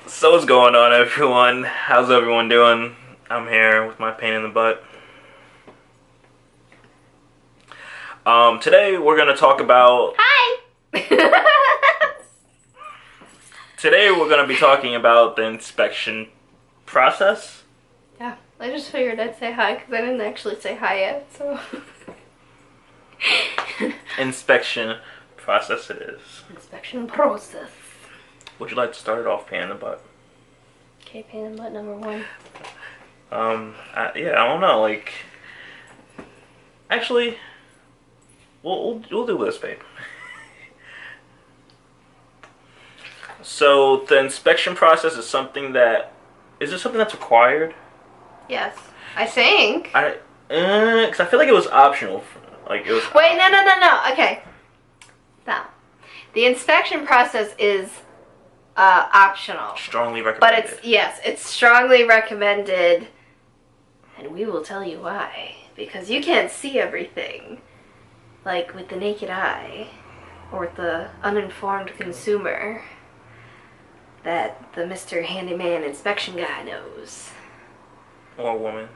So what's going on, everyone? How's everyone doing? I'm here with my pain in the butt. Today we're gonna talk about. Hi. Today we're gonna be talking about the inspection process. Yeah, I just figured I'd say hi because I didn't actually say hi yet. So. Inspection process it is. Inspection process. Would you like to start it off, pain in the butt? Okay, pain in the butt number one. I don't know. Like, actually, we'll do this, babe. So the inspection process is something that is it something that's required? Yes, I think. Because I feel like it was optional. Like it was. Wait, no. Okay. No, the inspection process is optional. Strongly recommended. But it's strongly recommended, and we will tell you why. Because you can't see everything, like with the naked eye, or with the uninformed consumer, that the Mr. Handyman inspection guy knows. Or woman.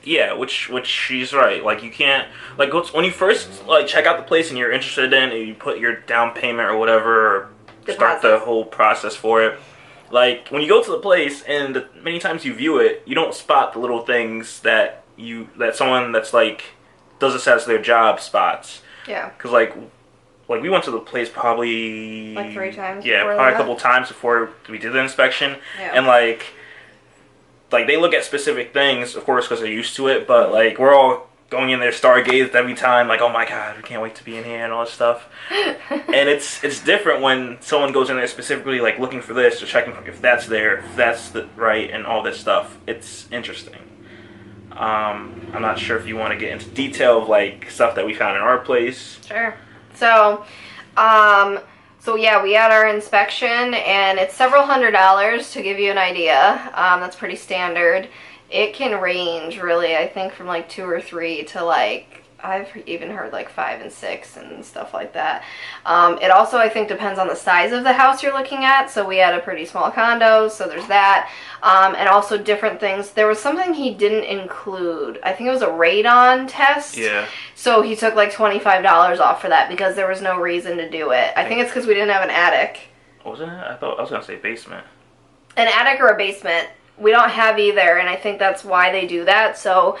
Yeah, which she's right. Like you can't when you first like check out the place and you're interested in, and you put your down payment or whatever. Or start the whole process for it. Like when you go to the place and many times you view it, you don't spot the little things that someone that's like does this as their job spots. Yeah. Because like we went to the place probably like 3 times. Yeah, probably a couple times before we did the inspection, and like they look at specific things, of course, because they're used to it. But like we're all going in there stargazed every time, like, oh my god, we can't wait to be in here and all this stuff. And it's different when someone goes in there specifically like looking for this or checking if that's there, if that's right, and all this stuff. It's interesting. I'm not sure if you want to get into detail of like stuff that we found in our place. Sure. So yeah, we had our inspection, and it's several $100s to give you an idea. That's pretty standard. It can range, really, I think, from like 2 or 3 to like, I've even heard like 5 and 6 and stuff like that. It also, I think, depends on the size of the house you're looking at. So we had a pretty small condo, so there's that. And also different things. There was something he didn't include. I think it was a radon test. Yeah. So he took like $25 off for that because there was no reason to do it. I think it's because we didn't have an attic. Wasn't it? I thought I was going to say basement. An attic or a basement. We don't have either, and I think that's why they do that. So,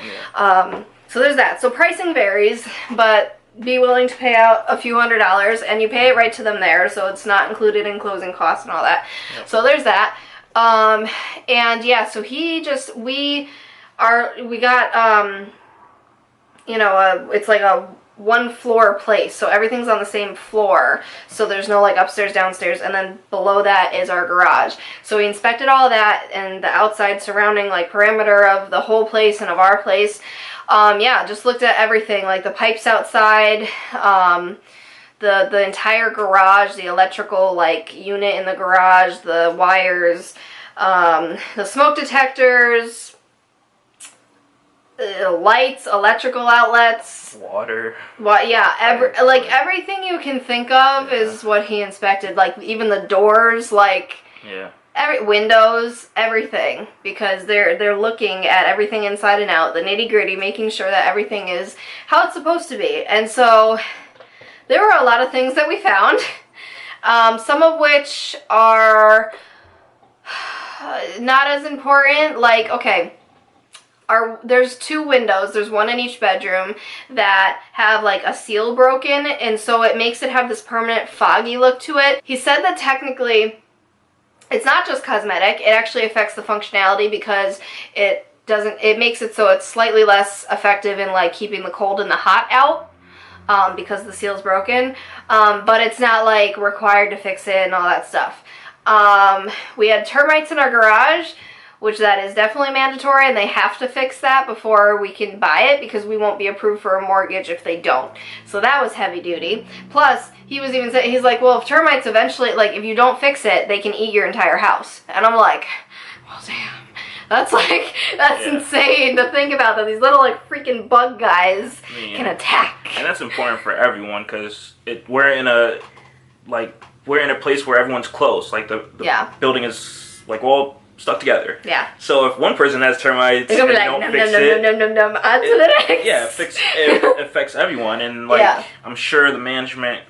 so there's that. So pricing varies, but be willing to pay out a few $100s, and you pay it right to them there, so it's not included in closing costs and all that. Yep. So there's that. And yeah, so we got it's like a 1-floor place, so everything's on the same floor, so there's no like upstairs, downstairs, and then below that is our garage. So we inspected all that and the outside surrounding like perimeter of the whole place and of our place. Just looked at everything, like the pipes outside, the entire garage, the electrical like unit in the garage, the wires, the smoke detectors, lights, electrical outlets, water. Everything you can think of is what he inspected. Like even the doors, like windows, everything, because they're looking at everything inside and out, the nitty gritty, making sure that everything is how it's supposed to be. And so there were a lot of things that we found, some of which are not as important. Like there's 2 windows, there's one in each bedroom, that have like a seal broken, and so it makes it have this permanent foggy look to it. He said that technically it's not just cosmetic, it actually affects the functionality because it makes it so it's slightly less effective in like keeping the cold and the hot out, because the seal's broken, but it's not like required to fix it and all that stuff. We had termites in our garage, which that is definitely mandatory, and they have to fix that before we can buy it because we won't be approved for a mortgage if they don't. So that was heavy duty. Plus, he was even saying, he's like, well, if termites eventually, like, if you don't fix it, they can eat your entire house. And I'm like, well, damn. That's insane to think about, that these little, like, freaking bug guys can attack. And that's important for everyone because we're in a place where everyone's close. Like, the building is like all stuck together. Yeah. So if one person has termites and they like, don't fix it, on to the next. Yeah, it affects everyone, and like I'm sure the management,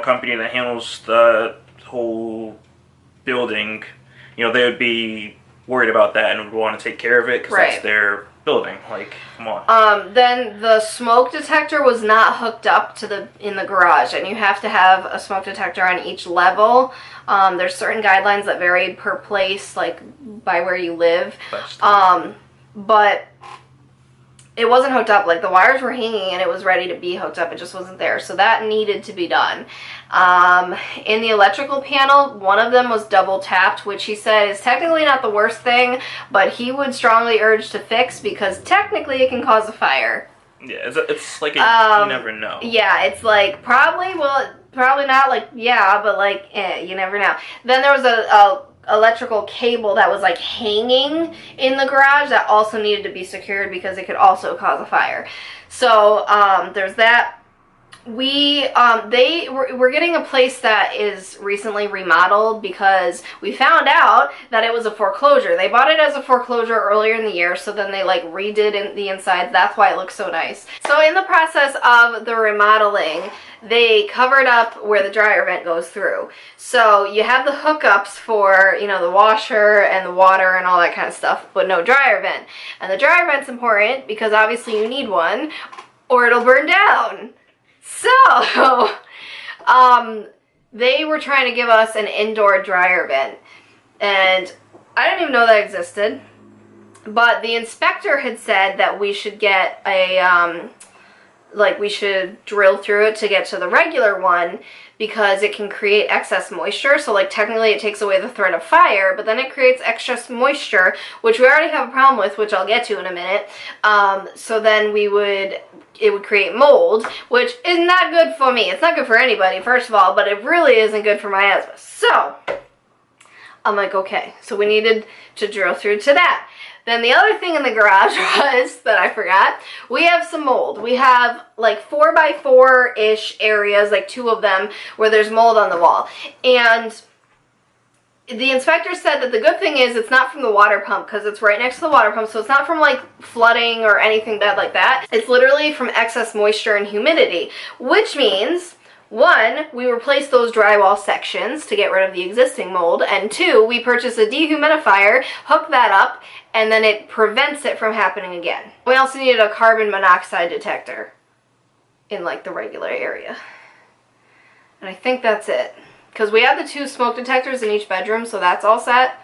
company that handles the whole building, they would be worried about that and would want to take care of it because that's their building. Like, come on. Then the smoke detector was not hooked up to in the garage, and you have to have a smoke detector on each level. There's certain guidelines that vary per place, like by where you live. But it wasn't hooked up. Like, the wires were hanging and it was ready to be hooked up. It just wasn't there. So that needed to be done. In the electrical panel, one of them was double tapped, which he said is technically not the worst thing, but he would strongly urge to fix because technically it can cause a fire. Yeah, it's like you never know. Yeah, it's like probably not, like, yeah, but like, you never know. Then there was a electrical cable that was like hanging in the garage that also needed to be secured because it could also cause a fire. So there's that. We're getting a place that is recently remodeled because we found out that it was a foreclosure. They bought it as a foreclosure earlier in the year, so then they like redid the inside. That's why it looks so nice. So in the process of the remodeling, they covered up where the dryer vent goes through. So you have the hookups for, the washer and the water and all that kind of stuff, but no dryer vent. And the dryer vent's important because obviously you need one or it'll burn down. So, they were trying to give us an indoor dryer vent, and I didn't even know that existed, but the inspector had said that we should get we should drill through it to get to the regular one because it can create excess moisture. So like technically it takes away the threat of fire, but then it creates excess moisture, which we already have a problem with, which I'll get to in a minute. So then it would create mold, which is not good for me. It's not good for anybody, first of all, but it really isn't good for my asthma. So I'm like, okay, so we needed to drill through to that. Then the other thing in the garage was, that I forgot, we have some mold. We have like 4x4-ish areas, like 2 of them, where there's mold on the wall. And the inspector said that the good thing is it's not from the water pump because it's right next to the water pump, so it's not from like flooding or anything bad like that. It's literally from excess moisture and humidity, which means 1, we replaced those drywall sections to get rid of the existing mold, and 2, we purchased a dehumidifier, hooked that up, and then it prevents it from happening again. We also needed a carbon monoxide detector in like the regular area. And I think that's it. Because we have the 2 smoke detectors in each bedroom, so that's all set.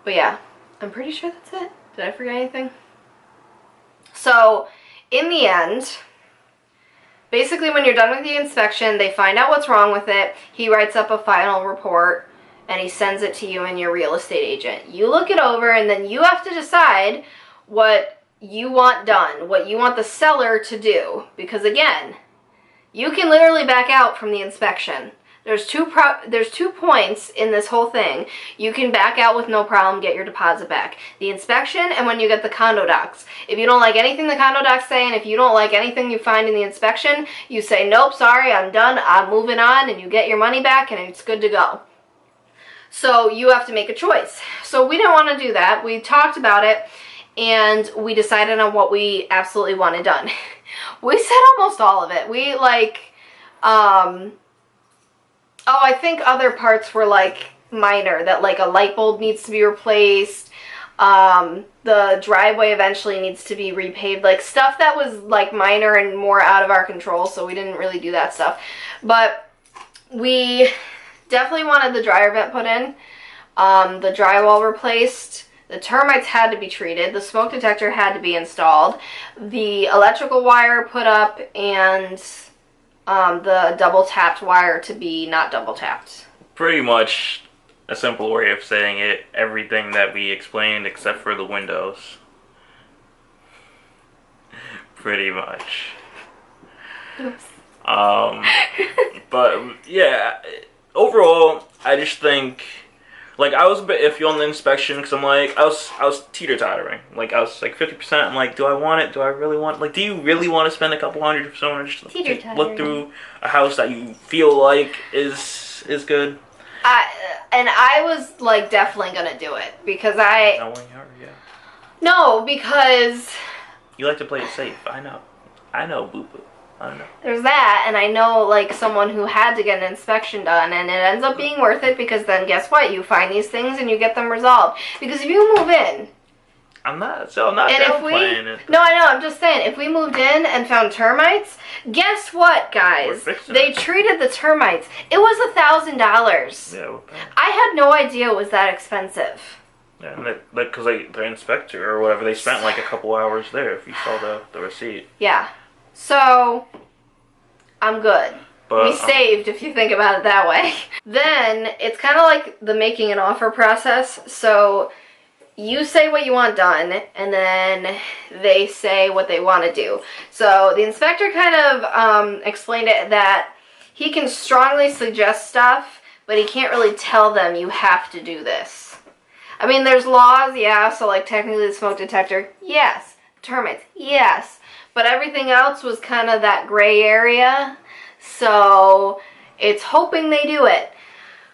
But yeah, I'm pretty sure that's it. Did I forget anything? So, in the end, basically when you're done with the inspection, they find out what's wrong with it. He writes up a final report, and he sends it to you and your real estate agent. You look it over, and then you have to decide what you want done, what you want the seller to do. Because again, you can literally back out from the inspection. There's two points in this whole thing. You can back out with no problem, get your deposit back. The inspection and when you get the condo docs. If you don't like anything the condo docs say, and if you don't like anything you find in the inspection, you say, nope, sorry, I'm done, I'm moving on, and you get your money back and it's good to go. So you have to make a choice. So we didn't want to do that. We talked about it and we decided on what we absolutely wanted done. We said almost all of it. We I think other parts were like minor, that like a light bulb needs to be replaced, the driveway eventually needs to be repaved, like stuff that was like minor and more out of our control, so we didn't really do that stuff. But we definitely wanted the dryer vent put in, the drywall replaced, the termites had to be treated, the smoke detector had to be installed, the electrical wire put up, and the double tapped wire to be not double tapped. Pretty much a simple way of saying it, everything that we explained except for the windows. Pretty much. Oops. But yeah, overall, I just think, like, I was a bit iffy on the inspection because I'm like, I was teeter-tottering. Like, I was like 50%. I'm like, do I want it? Do I really want it? Like, do you really want to spend a couple $100 for someone just to look through a house that you feel like is good? I was like definitely gonna do it because Knowing her, yeah. No, because you like to play it safe. I know, boo boo. I know. There's that, and I know like someone who had to get an inspection done, and it ends up being worth it because then guess what? You find these things and you get them resolved. Because if you move in. I'm not downplaying it. No, I know, I'm just saying, if we moved in and found termites, guess what, guys? They treated the termites. It was $1,000. Yeah, I had no idea it was that expensive. Yeah, and because the inspector or whatever, they spent like a couple hours there if you saw the receipt. Yeah. So, I'm good. But, we saved if you think about it that way. Then, it's kind of like the making an offer process. So, you say what you want done, and then they say what they want to do. So the inspector kind of explained it that he can strongly suggest stuff, but he can't really tell them you have to do this. I mean, there's laws, yeah, so like technically the smoke detector, yes. Termites, yes. But everything else was kind of that gray area, so it's hoping they do it.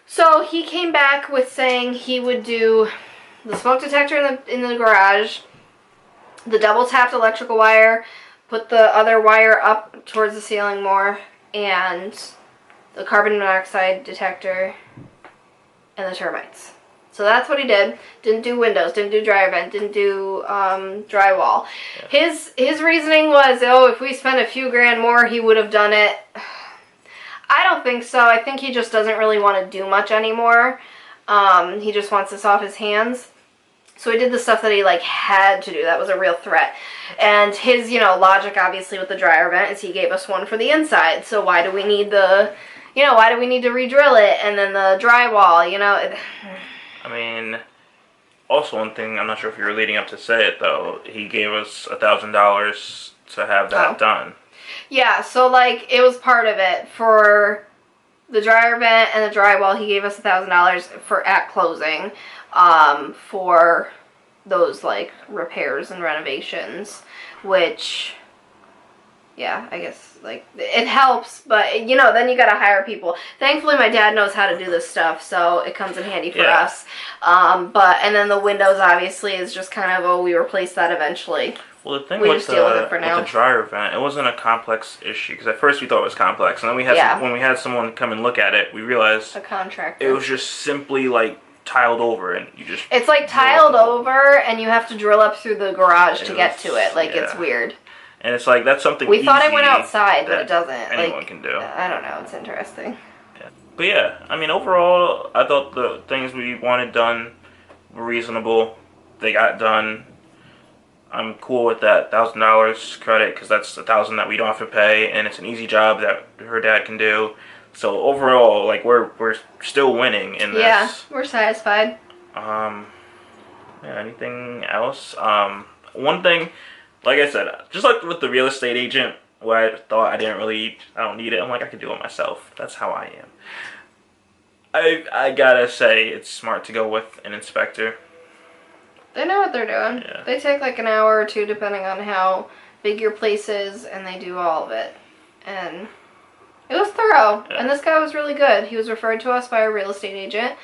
So he came back with saying he would do the smoke detector in the garage, the double tapped electrical wire, put the other wire up towards the ceiling more, and the carbon monoxide detector, and the termites. So that's what he did. Didn't do windows, didn't do dryer vent, didn't do drywall. Yeah. His reasoning was, oh, if we spent a few grand more, he would have done it. I don't think so. I think he just doesn't really want to do much anymore. He just wants this off his hands. So he did the stuff that he like had to do. That was a real threat. And his, logic obviously with the dryer vent is he gave us one for the inside. So why do we need why do we need to re-drill it and then the drywall, I mean, also one thing, I'm not sure if you were leading up to say it though, he gave us $1,000 to have that done. Yeah, so like it was part of it. For the dryer vent and the drywall, he gave us $1,000 for at closing. For those like repairs and renovations, which, yeah, I guess like it helps, but then you gotta hire people. Thankfully my dad knows how to do this stuff, so it comes in handy for us. And then the windows obviously is just kind of, we replace that eventually. Well, the thing with the dryer vent, it wasn't a complex issue, because at first we thought it was complex, and then we had when we had someone come and look at it, we realized a contractor. It was just simply like tiled over, and you just it's like tiled over, and you have to drill up through the garage to get to it. Like it's weird. And it's like that's something we thought it went outside, but it doesn't. Anyone can do. I don't know. It's interesting. Yeah. But yeah, I mean, overall, I thought the things we wanted done were reasonable. They got done. I'm cool with that $1,000 credit because that's $1,000 that we don't have to pay, and it's an easy job that her dad can do. So overall, like we're still winning in this. Yeah, we're satisfied. Yeah. Anything else? One thing, like I said, just like with the real estate agent, where I thought I don't need it. I'm like, I can do it myself. That's how I am. I gotta say, it's smart to go with an inspector. They know what they're doing. Yeah. They take like an hour or two depending on how big your place is, and they do all of it. And it was thorough. Yeah. And this guy was really good. He was referred to us by a real estate agent.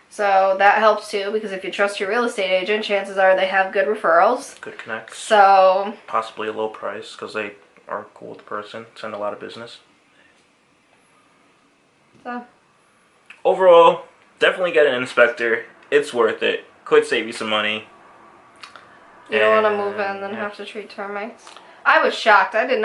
So that helps too, because if you trust your real estate agent, chances are they have good referrals. Good connects. So possibly a low price, because they are cool with the person. Send a lot of business. So overall, definitely get an inspector. It's worth it. Could save you some money. You don't want to move in and then have to treat termites. I was shocked. I didn't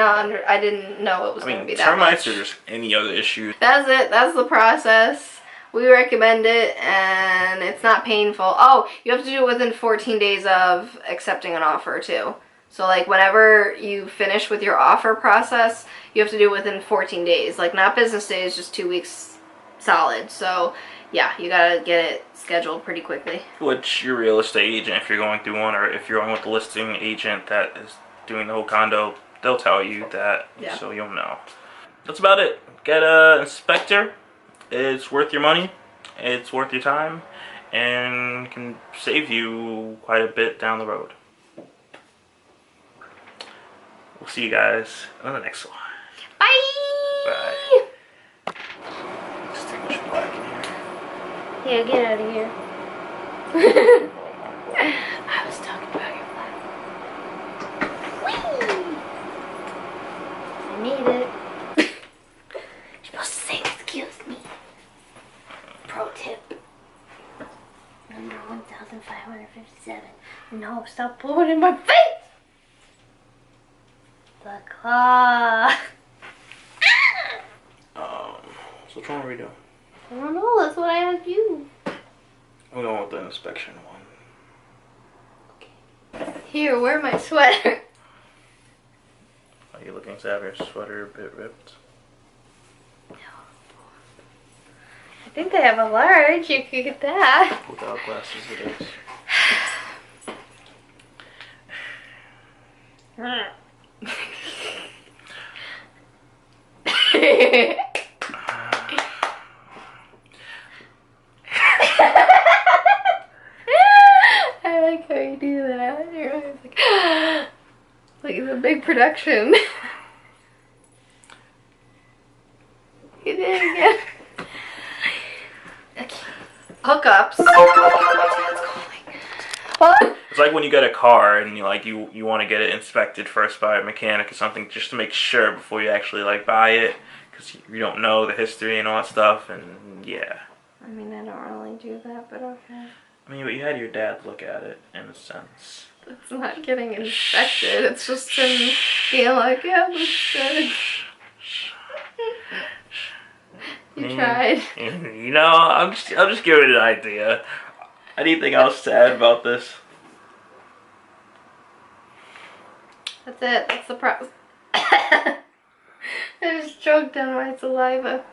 know it was going to be that termites much. Are just any other issue. That's it. That's the process. We recommend it, and it's not painful. Oh, you have to do it within 14 days of accepting an offer, too. So, like, whenever you finish with your offer process, you have to do it within 14 days. Like, not business days, just 2 weeks solid. So, yeah, you gotta get it scheduled pretty quickly. Which your real estate agent, if you're going through one, or if you're going with the listing agent that is doing the whole condo, they'll tell you that, so you'll know. That's about it. Get an inspector. It's worth your money. It's worth your time, and can save you quite a bit down the road. We'll see you guys on the next one. Bye. Bye. Let's take a black in here. Yeah, get out of here. I was talking about your flat. Whee! I made it. You're supposed to say excuse me. Pro tip. Number 1557. No, stop blowing in my face! The claw. So which one are we doing? I don't know, that's what I asked you. I'm going with the inspection one. Okay. Here, wear my sweater. Are you looking to have your sweater a bit ripped? No. I think they have a large. You could get that. Without glasses it is. I like how you do that. You're always like it's a big production. You did it again. Okay. Hookups. What? It's like when you get a car and you want to get it inspected first by a mechanic or something just to make sure before you actually like buy it, because you don't know the history and all that stuff, and yeah. I mean, I don't really do that, but okay. I mean, but you had your dad look at it in a sense. It's not getting inspected. It's just him being like, yeah, looks good. You tried. You know, I'll just give it an idea. Anything else to add about this? That's it. That's the process. I just choked on my saliva.